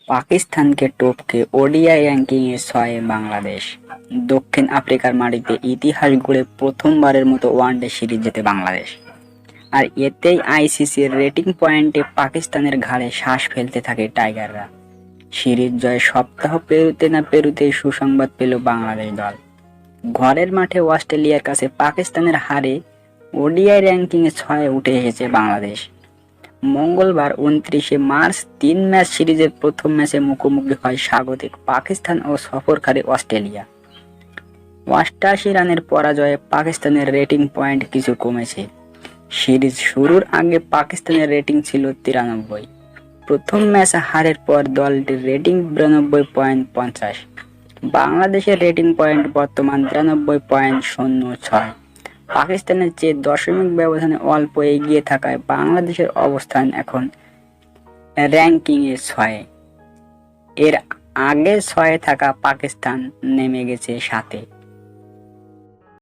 পাকিস্তানকে টপকে ওডিআই র্যাঙ্কিংয়ে ৬ বাংলাদেশ। দক্ষিণ আফ্রিকার মাটিতে ইতিহাস গড়ে প্রথমবারের মতো ওয়ানডে সিরিজ জেতে বাংলাদেশ। আর এতেই আইসিসির রেটিং পয়েন্টে পাকিস্তানের ঘাড়ে শ্বাস ফেলতে থাকে টাইগাররা। সিরিজ জয় সপ্তাহ পেরোতে না পেরোতেই সুসংবাদ পেল বাংলাদেশ দল। ঘরের মাঠে অস্ট্রেলিয়ার কাছে পাকিস্তানের হারে ওডিআই র্যাঙ্কিংয়ে ৬ উঠে এসেছে বাংলাদেশ। মঙ্গলবার ২৯শে মার্চ ৩ ম্যাচ সিরিজের প্রথম ম্যাচে মুখোমুখি হয় স্বাগতিক পাকিস্তান ও সফরকারী অস্ট্রেলিয়া। ৮৮ রানের পরাজয়ে পাকিস্তানের রেটিং পয়েন্ট কিছু কমেছে। সিরিজ শুরুর আগে পাকিস্তানের রেটিং ছিল ৯৩। প্রথম ম্যাচ হারের পর দলটির রেটিং ৯২.৫০। বাংলাদেশের রেটিং পয়েন্ট বর্তমান ৯৩.০৬। পাকিস্তানের চেয়ে দশমিক ব্যবধানে অল্প এগিয়ে থাকায় বাংলাদেশের অবস্থান এখন র্যাঙ্কিংয়ে ৬। এর আগে ৬ থাকা পাকিস্তান নেমে গেছে ৭-এ।